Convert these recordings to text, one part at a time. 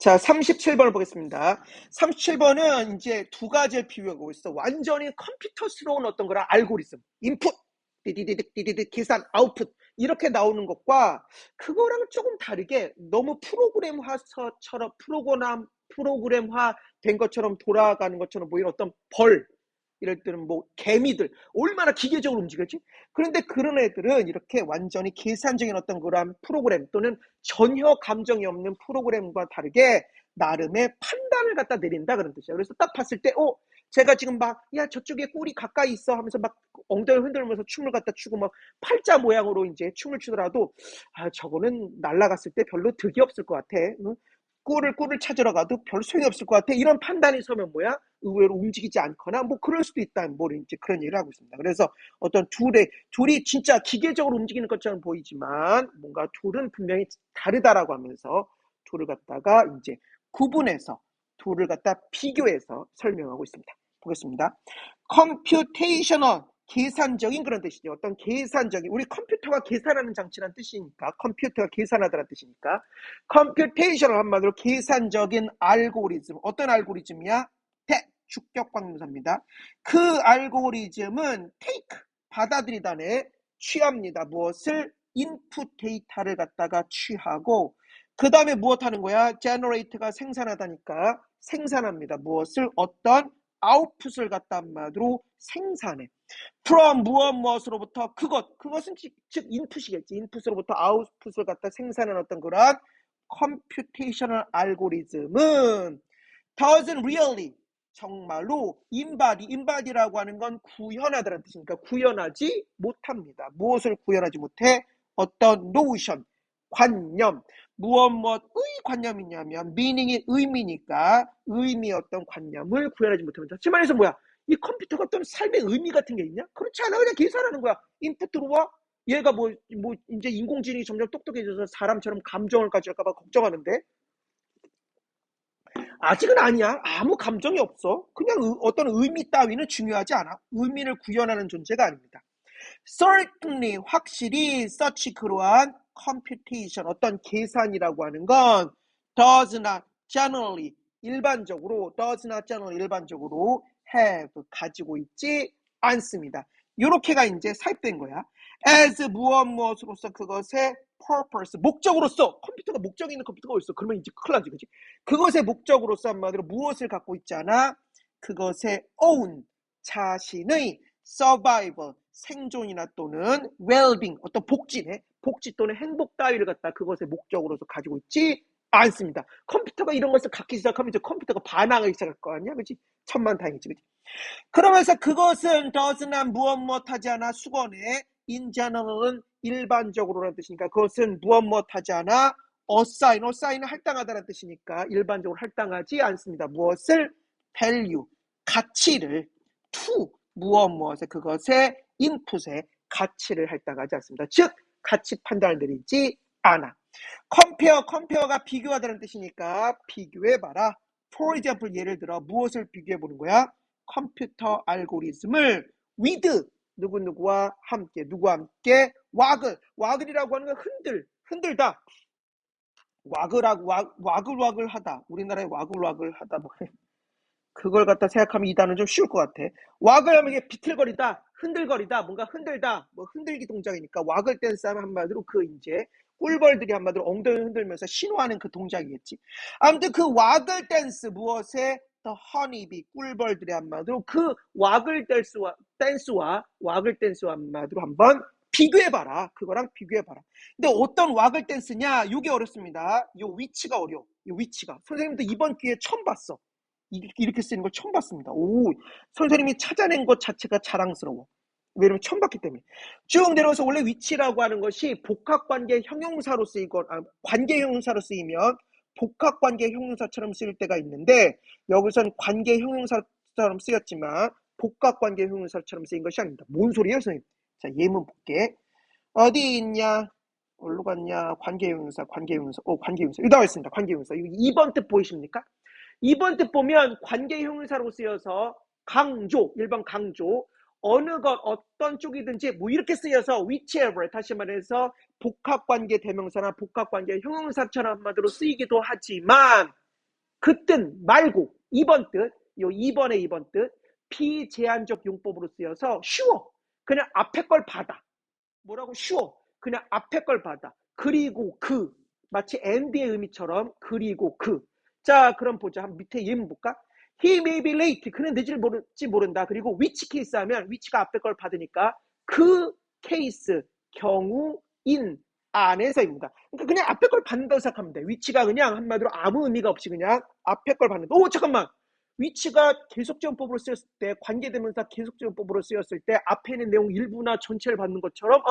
자, 37번을 보겠습니다. 37번은 이제 두 가지를 비교하고 있어. 완전히 컴퓨터스러운 어떤 거라 알고리즘. 인풋, 디디디딕, 계산, 아웃풋. 이렇게 나오는 것과 그거랑 조금 다르게 너무 프로그램화 된 것처럼 돌아가는 것처럼 보이는 어떤 벌. 이럴 때는 뭐 개미들 얼마나 기계적으로 움직였지? 그런데 그런 애들은 이렇게 완전히 계산적인 어떤 그런 프로그램 또는 전혀 감정이 없는 프로그램과 다르게 나름의 판단을 갖다 내린다 그런 뜻이야. 그래서 딱 봤을 때 제가 지금 막 야 저쪽에 꿀이 가까이 있어 하면서 막 엉덩이 흔들면서 춤을 갖다 추고 막 팔자 모양으로 이제 춤을 추더라도 저거는 날아갔을 때 별로 득이 없을 것 같아. 응? 꿀을 찾으러 가도 별 소용이 없을 것 같아. 이런 판단이 서면 뭐야? 의외로 움직이지 않거나 뭐 그럴 수도 있다. 뭐 이제 그런 얘기를 하고 있습니다. 그래서 어떤 둘이 진짜 기계적으로 움직이는 것처럼 보이지만 뭔가 둘은 분명히 다르다라고 하면서 둘을 갖다가 이제 구분해서 둘을 갖다 비교해서 설명하고 있습니다. 보겠습니다. 컴퓨테이셔널 계산적인 그런 뜻이죠. 어떤 계산적인 우리 컴퓨터가 계산하는 장치라는 뜻이니까 컴퓨터가 계산하다라는 뜻이니까 컴퓨테이셔널 한마디로 계산적인 알고리즘. 어떤 알고리즘이야? 주격관계사입니다. 그 알고리즘은 take 받아들이다네 취합니다. 무엇을? 인풋 데이터를 갖다가 취하고 그 다음에 무엇 하는 거야? generate가 생산하다니까 생산합니다. 무엇을? 어떤 아웃풋을 갖다 한마디로 생산해. from 무엇으로부터 그것은 즉 인풋이겠지. 인풋으로부터 아웃풋을 갖다 생산하는 어떤 그런 컴퓨테이셔널 알고리즘은 doesn't really 정말로 인바디라고 하는 건 구현하다라는 뜻이니까 구현하지 못합니다. 무엇을 구현하지 못해? 어떤 노션, 관념, 무엇의 관념이냐면 meaning이 의미니까 의미의 어떤 관념을 구현하지 못합니다. 즉 말해서 뭐야? 이 컴퓨터가 어떤 삶의 의미 같은 게 있냐? 그렇지 않아. 그냥 계산하는 거야. 인풋 들어와. 얘가 이제 인공지능이 점점 똑똑해져서 사람처럼 감정을 가질까봐 걱정하는데 아직은 아니야. 아무 감정이 없어. 그냥 어떤 의미 따위는 중요하지 않아. 의미를 구현하는 존재가 아닙니다. Certainly 확실히 such 그러한 computation 어떤 계산이라고 하는 건 does not generally 일반적으로 have 가지고 있지 않습니다. 요렇게가 이제 삽입된 거야. as 무엇으로서 그것의 purpose 목적으로서 컴퓨터가 목적이 있는 컴퓨터가 어딨어? 그러면 이제 큰일 나지, 그치? 그것의 목적으로서 한마디로 무엇을 갖고 있지 않아? 그것의 own 자신의 survival 생존이나 또는 well-being 어떤 복지 또는 행복 따위를 갖다 그것의 목적으로서 가지고 있지 않습니다. 컴퓨터가 이런 것을 갖기 시작하면 이제 컴퓨터가 반항하기 시작할 거 아니야, 그렇지? 천만다행이지, 그렇지? 그러면서 그것은 does not 무엇하지 않아 수건에 in general은 일반적으로라는 뜻이니까 그것은 무엇하지 않아 assign은 할당하다라는 뜻이니까 일반적으로 할당하지 않습니다. 무엇을? value 가치를 to 무엇에 그것의 인풋에 가치를 할당하지 않습니다. 즉 가치 판단을 내리지 않아. 컴페어가 비교하다는 뜻이니까 비교해봐라. For example 예를 들어 무엇을 비교해보는 거야? 컴퓨터 알고리즘을 with 누구와 함께 와글이라고 하는 건 흔들다 와글와글하다 우리나라에 와글와글하다 뭐 그걸 갖다 생각하면 이 단어는 좀 쉬울 것 같아. 와글 하면 이게 비틀거리다, 흔들거리다, 뭔가 흔들다, 뭐 흔들기 동작이니까 와글 댄스 하면 한마디로 그 이제 꿀벌들이 한마디로 엉덩이 흔들면서 신호하는 그 동작이겠지. 아무튼 그 와글 댄스 무엇에 더 허니비 꿀벌들이 한마디로 그 와글 댄스와 한마디로 한번 비교해봐라. 그거랑 비교해봐라. 근데 어떤 와글 댄스냐? 이게 어렵습니다. 요 위치가 어려워. 요 위치가. 선생님도 이번 기회에 처음 봤어. 이렇게 쓰이는 걸 처음 봤습니다. 선생님이 찾아낸 것 자체가 자랑스러워. 왜냐면 처음 봤기 때문에. 쭉 내려와서 원래 위치라고 하는 것이 복합관계 형용사로 쓰이고, 관계 형용사로 쓰이면 복합관계 형용사처럼 쓰일 때가 있는데, 여기선 관계 형용사처럼 쓰였지만, 복합관계 형용사처럼 쓰인 것이 아닙니다. 뭔 소리예요, 선생님? 자, 예문 볼게. 어디 있냐? 어디로 갔냐? 관계 형용사. 관계 형용사. 여기 나와 있습니다. 관계 형용사. 2번 뜻 보이십니까? 2번 뜻 보면 관계 형용사로 쓰여서 일반 강조 어느 것 어떤 쪽이든지 뭐 이렇게 쓰여서 whichever 다시 말해서 복합관계 대명사나 복합관계 형용사처럼 한마디로 쓰이기도 하지만 그 뜻 말고 2번 뜻, 요 2번의 2번 뜻, 비제한적 용법으로 쓰여서 쉬워. 그냥 앞에 걸 받아. 뭐라고 쉬워. 그냥 앞에 걸 받아. 그리고 그. 마치 and의 의미처럼 그리고 그. 자, 그럼 보자. 한 밑에 예문 볼까? He may be late. 그는 늦을지 모른다. 그리고 which case 하면 which가 앞에 걸 받으니까 그 케이스, 경우, 인 안에서입니다. 그러니까 그냥 앞에 걸 받는다고 생각하면 돼. which가 그냥 한마디로 아무 의미가 없이 그냥 앞에 걸 받는다. 오, 잠깐만. which가 계속적용법으로 쓰였을 때, 관계대명사 계속적용법으로 쓰였을 때 앞에 있는 내용 일부나 전체를 받는 것처럼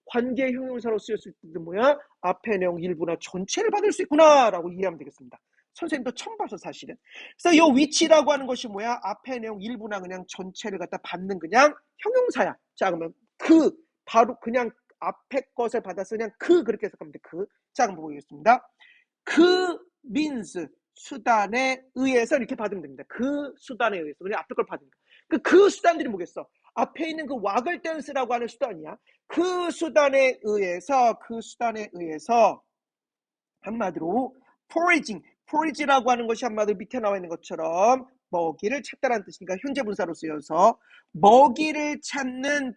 관계 형용사로 쓰였을 때도 뭐야? 앞에 내용 일부나 전체를 받을 수 있구나 라고 이해하면 되겠습니다. 선생님도 처음 봐서 사실은. 그래서 이 which라고 하는 것이 뭐야? 앞에 내용 일부나 그냥 전체를 갖다 받는 그냥 형용사야. 자, 그러면 그 바로 그냥 앞에 것을 받아서 그냥 그렇게 해석하면 돼. 자, 한번 보겠습니다. 그 means 수단에 의해서 이렇게 받으면 됩니다. 그 수단에 의해서. 그냥 앞에 걸 받으니까. 그 수단들이 뭐겠어? 앞에 있는 그 와글 댄스라고 하는 수단이야. 그 수단에 의해서 한마디로 forage라고 하는 것이 한마디로 밑에 나와 있는 것처럼 먹이를 찾다라는 뜻이니까 현재 분사로 쓰여서 먹이를 찾는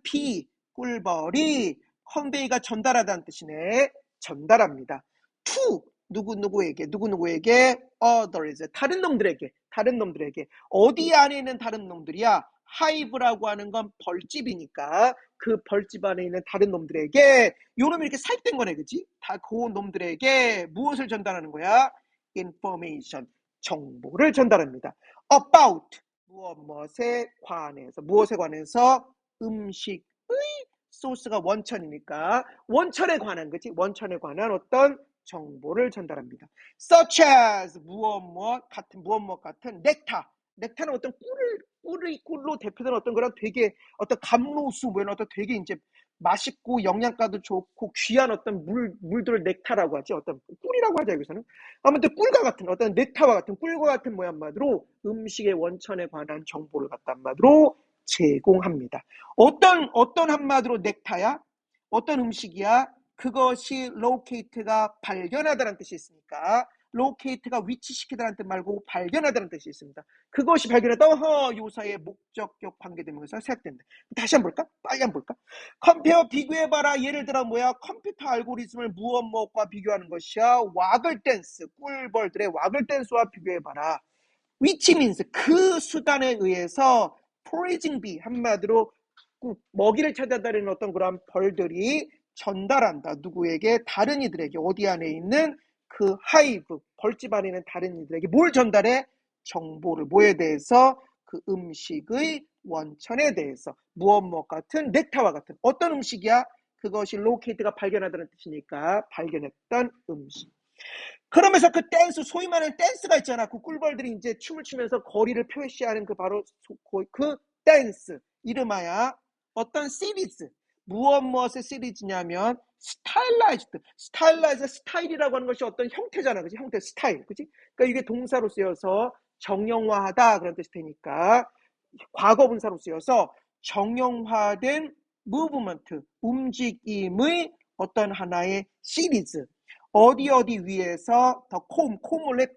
꿀벌이 컨베이가 전달하다는 뜻이네. 전달합니다. to 누구누구에게 others 다른 놈들에게 어디 안에 있는 다른 놈들이야? 하이브라고 하는 건 벌집이니까 그 벌집 안에 있는 다른 놈들에게 요놈이 이렇게 살된 거네, 그치? 다 그 놈들에게 무엇을 전달하는 거야? information 정보를 전달합니다. about 무엇에 관해서 음식의 소스가 원천이니까 원천에 관한 그치? 원천에 관한 어떤 정보를 전달합니다. such as 무엇 같은 넥타는 어떤 꿀로 대표되는 어떤 그런 되게 어떤 감로수 뭐 이런 어떤 되게 이제 맛있고 영양가도 좋고 귀한 어떤 물들을 넥타라고 하지. 어떤 꿀이라고 하자 여기서는. 아무튼 꿀과 같은 어떤 넥타와 같은 꿀과 같은 뭐 한마디로 음식의 원천에 관한 정보를 갖다 한마디로 제공합니다. 어떤 한마디로 넥타야? 어떤 음식이야? 그것이 locate가 발견하다는 뜻이 있으니까 locate가 위치시키다라는 뜻 말고 발견하다는 뜻이 있습니다. 그것이 발견했다. 요사의 목적격 관계대명사 생략된다. 다시 한번 볼까? 빨리 한번 볼까? 컴페어 비교해봐라. 예를 들어 뭐야? 컴퓨터 알고리즘을 무엇과 비교하는 것이야? 와글 댄스, 꿀벌들의 와글 댄스와 비교해봐라. which means 그 수단에 의해서 foraging bee 한마디로 먹이를 찾아다니는 어떤 그런 벌들이 전달한다. 누구에게? 다른 이들에게. 어디 안에 있는 그 하이브 벌집 안에 있는 다른 이들에게 뭘 전달해? 정보를. 뭐에 대해서? 그 음식의 원천에 대해서. 무엇 같은 넥타와 같은 어떤 음식이야? 그것이 로케이트가 발견하다는 뜻이니까 발견했던 음식. 그러면서 그 댄스, 소위 말하는 댄스가 있잖아. 그 꿀벌들이 이제 춤을 추면서 거리를 표시하는 그 바로 그 댄스. 이름하여 어떤 시리즈. 무엇의 시리즈냐면 스타일이라고 하는 것이 어떤 형태잖아. 그치? 형태, 스타일. 그치? 그러니까 이게 동사로 쓰여서 정형화하다 그런 뜻이 되니까 과거 분사로 쓰여서 정형화된 무브먼트, 움직임의 어떤 하나의 시리즈. 어디 위에서 더 콤 원래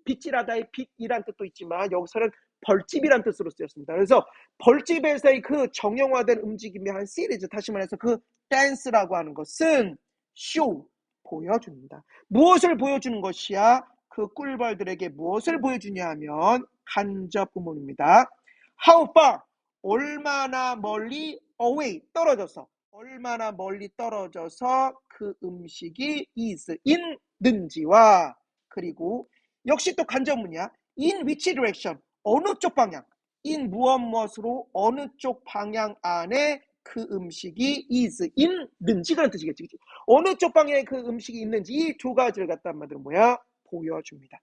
빗질하다의 빗이란 뜻도 있지만 여기서는 벌집이란 뜻으로 쓰였습니다. 그래서 벌집에서의 그 정형화된 움직임의 한 시리즈, 다시 말해서 그 댄스라고 하는 것은 쇼, 보여줍니다. 무엇을 보여주는 것이야? 그 꿀벌들에게 무엇을 보여주냐 하면 간접 의문입니다. How far? 얼마나 멀리 away, 얼마나 멀리 떨어져서 그 음식이 있는지와 그리고 역시 또 간접문이야. In which direction? 어느 쪽 방향? in 무엇으로 어느 쪽 방향 안에 그 음식이 있는지 그런 뜻이겠지. 그치? 어느 쪽 방향에 그 음식이 있는지 이 두 가지를 갖다 한마디로 뭐야? 보여줍니다.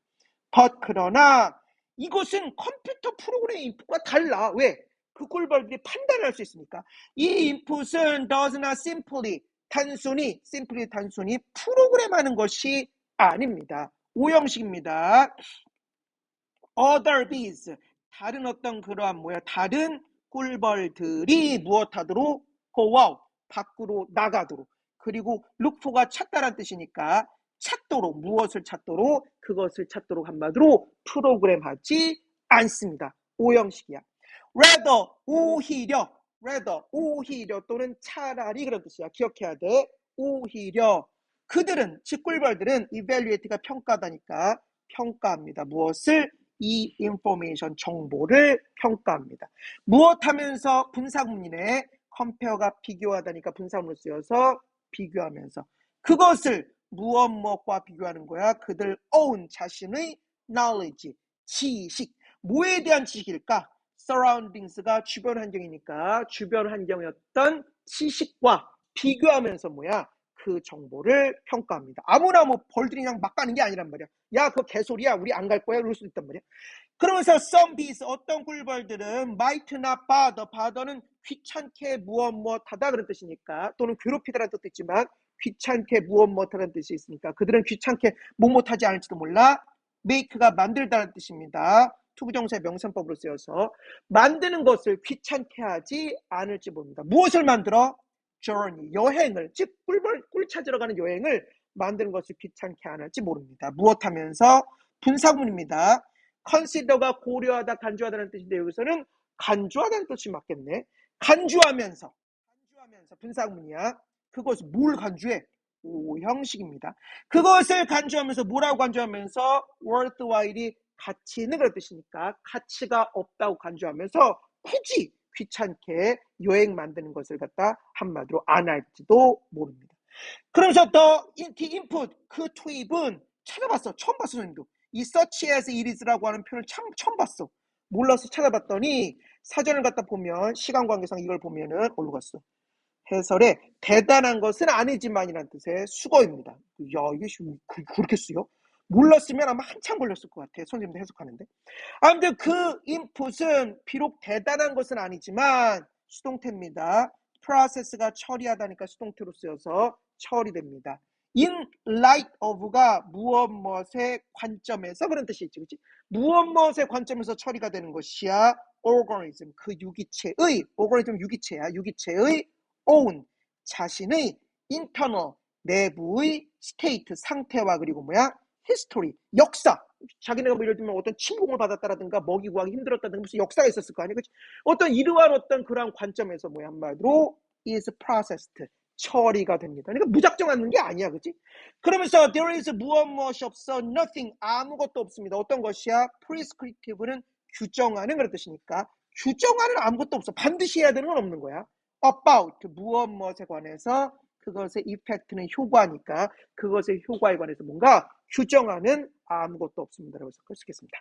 but 그러나 이것은 컴퓨터 프로그램 인풋과 달라. 왜? 그 꿀벌들이 판단을 할 수 있으니까. 이 인풋은 does not 단순히 프로그램하는 것이 아닙니다. 오형식입니다. other bees 다른 어떤 그러한 다른 꿀벌들이 무엇하도록 go out 밖으로 나가도록 그리고 look for가 찾다란 뜻이니까 찾도록, 무엇을 찾도록, 그것을 찾도록 한마디로 프로그램하지 않습니다. O형식이야. rather, 오히려 또는 차라리 그런 뜻이야. 기억해야 돼. 오히려 그들은, 즉 꿀벌들은 evaluate가 평가다니까 평가합니다. 무엇을? 이 information, 정보를 평가합니다. 무엇하면서? 분사구문이네. compare가 비교하다니까 분사구문을 쓰여서 비교하면서. 그것을 무엇과 비교하는 거야? 그들 own, 자신의 knowledge, 지식. 뭐에 대한 지식일까? surroundings가 주변 환경이니까 주변 환경의 어떤 지식과 비교하면서 뭐야? 그 정보를 평가합니다. 아무나 뭐 벌들이 그냥 막 가는 게 아니란 말이야. 야, 그거 개소리야. 우리 안 갈 거야. 그럴 수도 있단 말이야. 그러면서 some bees, 어떤 꿀벌들은 might not bother, bother는 귀찮게 무엇하다 그런 뜻이니까, 또는 괴롭히다라는 뜻도 있지만 귀찮게 무엇하다는 뜻이 있으니까 그들은 귀찮게 못하지 않을지도 몰라. make가 만들다라는 뜻입니다. 투부정사의 명사법으로 쓰여서 만드는 것을 귀찮게 하지 않을지 모릅니다. 무엇을 만들어? journey, 여행을, 즉 꿀 찾으러 가는 여행을 만드는 것을 귀찮게 안 할지 모릅니다. 무엇하면서? 분사구문입니다. consider가 고려하다, 간주하다는 뜻인데 여기서는 간주하다는 뜻이 맞겠네. 간주하면서 분사구문이야. 그것을 뭘 간주해? 오형식입니다. 그것을 간주하면서, 뭐라고 간주하면서? worthwhile이 가치 있는 그런 뜻이니까 가치가 없다고 간주하면서 굳이 귀찮게 여행 만드는 것을 갖다 한마디로 안 할지도 모릅니다. 그러면서 the input, 그 투입은 찾아봤어. 처음 봤어, 선생님도. 이 such as it is라고 하는 표현을 처음 봤어. 몰라서 찾아봤더니 사전을 갖다 보면 시간 관계상 이걸 보면은 어디로 갔어? 해설에 대단한 것은 아니지만이라는 뜻의 수거입니다. 야, 이게 그렇게 쓰여? 몰랐으면 아마 한참 걸렸을 것 같아. 선생님도 해석하는데. 아무튼 그 input은 비록 대단한 것은 아니지만 수동태입니다. process가 처리하다니까 수동태로 쓰여서 처리됩니다. in light of가 무엇의 관점에서 그런 뜻이 있지, 그렇지? 무엇의 관점에서 처리가 되는 것이야. organism, 그 유기체의, organism 유기체야. 유기체의 own, 자신의 internal, 내부의 state, 상태와 그리고 뭐야? history, 역사. 자기네가 뭐 예를 들면 어떤 침공을 받았다라든가 먹이 구하기 힘들었다든가 무슨 역사가 있었을 거 아니야, 그치? 어떤 이러한 어떤 그러한 관점에서 뭐야, 한마디로 is processed, 처리가 됩니다. 그러니까 무작정 하는 게 아니야, 그치? 그러면서 there is 무엇이 없어, nothing, 아무것도 없습니다. 어떤 것이야? prescriptive는 규정하는 그런 뜻이니까 규정하는 아무것도 없어. 반드시 해야 되는 건 없는 거야. about, 무엇에 관해서, 그것의 effect는 효과니까 그것의 효과에 관해서 뭔가 규정하는 아무것도 없습니다라고 해석할 수 있겠습니다.